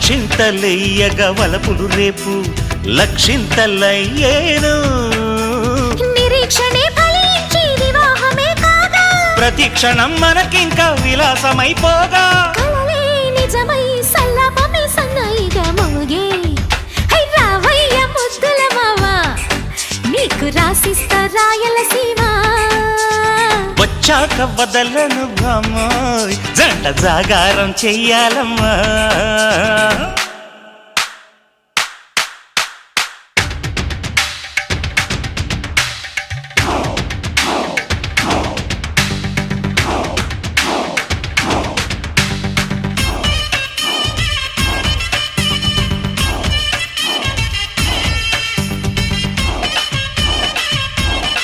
అక్షింతలెయ్యగా వలపులు రేపు లక్షింతలయ్యేను నిరీక్షణే ఫలించి వివాహమే కాగా ప్రతి క్షణం మనకింకా విలాసమైపోగా కలలే నిజమై సల్లాపమే సన్నాయిగా మోగే రావయ్య ముద్దుల మావా నీకు రాసిస్తా రాయలసీమ వచ్చాక వదలను బామ్మోయ్ జంట జాగారం చెయ్యాలమ్మా